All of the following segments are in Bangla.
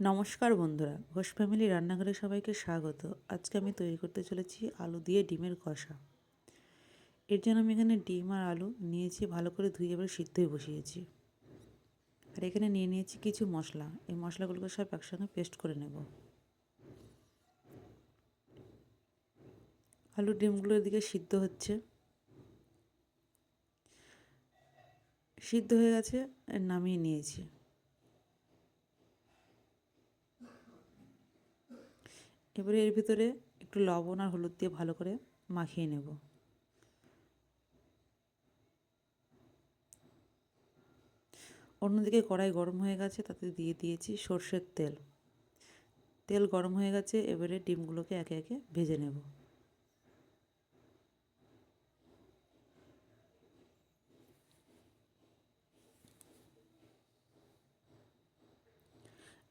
নমস্কার বন্ধুরা, ঘোষ ফ্যামিলি রান্নাঘরে সবাইকে স্বাগত। আজকে আমি তৈরি করতে চলেছি আলু দিয়ে ডিমের কষা। এর জন্য আমি এখানে ডিম আর আলু নিয়েছি, ভালো করে ধুয়ে এবার সিদ্ধই বসিয়েছি। আর এখানে নিয়ে নিয়েছি কিছু মশলা। এই মশলাগুলোকে সব একসঙ্গে পেস্ট করে নেব। আলু ডিমগুলো এদিকে সিদ্ধ হচ্ছে, সিদ্ধ হয়ে গেছে, নামিয়ে নিয়েছি। এবারে এর ভিতরে একটু লবণ আর হলুদ দিয়ে ভালো করে মাখিয়ে নেব। অন্যদিকে কড়াই গরম হয়ে গেছে, তাতে দিয়ে দিয়েছি সর্ষের তেল। তেল গরম হয়ে গেছে, এবারে ডিমগুলোকে একে একে ভেজে নেব।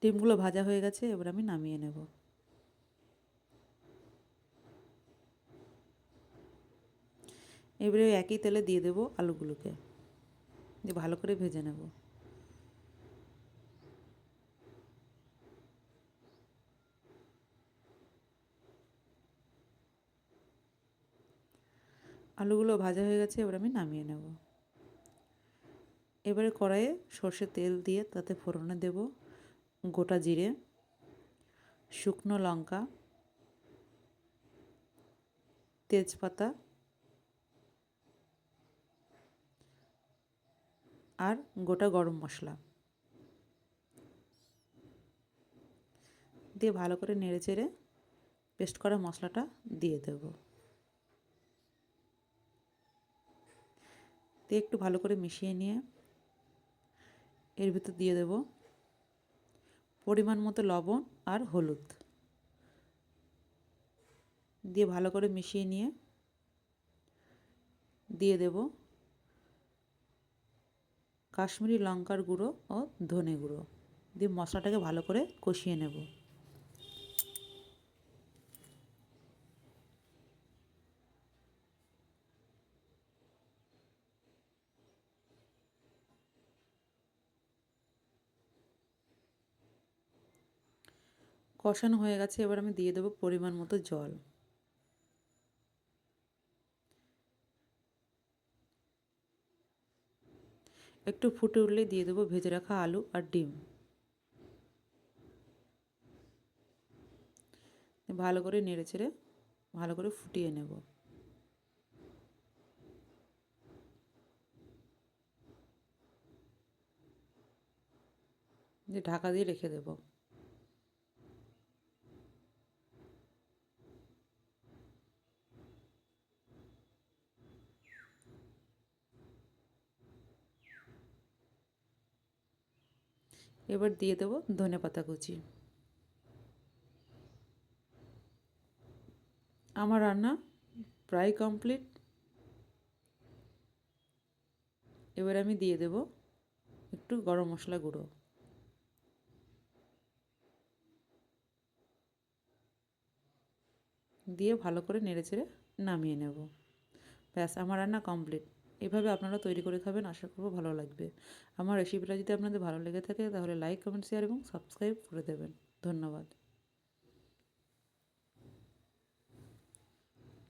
ডিমগুলো ভাজা হয়ে গেছে, এবার আমি নামিয়ে নেব। এবারে একই তেলে দিয়ে দেব আলুগুলোকে, দিয়ে ভালো করে ভেজে নেব। আলুগুলো ভাজা হয়ে গেছে, এবার আমি নামিয়ে নেব। এবারে কড়াইয়ে সর্ষের তেল দিয়ে তাতে ফোড়নে দেব গোটা জিরে, শুকনো লঙ্কা, তেজপাতা আর গোটা গরম মশলা দিয়ে ভালো করে নেড়েচেড়ে পেস্ট করা মশলাটা দিয়ে দেব। দিয়ে একটু ভালো করে মিশিয়ে নিয়ে এর ভিতর দিয়ে দেব পরিমাণ মতো লবণ আর হলুদ, দিয়ে ভালো করে মিশিয়ে নিয়ে দিয়ে দেব কাশ্মীরি লঙ্কার গুঁড়ো ও ধনে গুঁড়ো, দিয়ে মশলাটাকে ভালো করে কষিয়ে নেব। কষানো হয়ে গেছে, এবার আমি দিয়ে দেবো পরিমাণ মতো জল। একটু ফুটে উঠলেই দিয়ে দেবো ভেজে রাখা আলু আর ডিম। ভালো করে নেড়েচেড়ে ভালো করে ফুটিয়ে নেব। দিয়ে ঢাকা দিয়ে রেখে দেব। এবার দিয়ে দেবো ধনেপাতা কুচি। আমার রান্না প্রায় কমপ্লিট। এবার আমি দিয়ে দেব একটু গরম মশলা গুঁড়ো, দিয়ে ভালো করে নেড়েচেড়ে নামিয়ে নেব। ব্যাস, আমার রান্না কমপ্লিট। এভাবে আপনারা তৈরি করে খাবেন, আশা করব ভালো লাগবে। আমার রেসিপিটা যদি আপনাদের ভালো লেগে থাকে তাহলে লাইক, কমেন্ট, শেয়ার এবং সাবস্ক্রাইব করে দেবেন। ধন্যবাদ।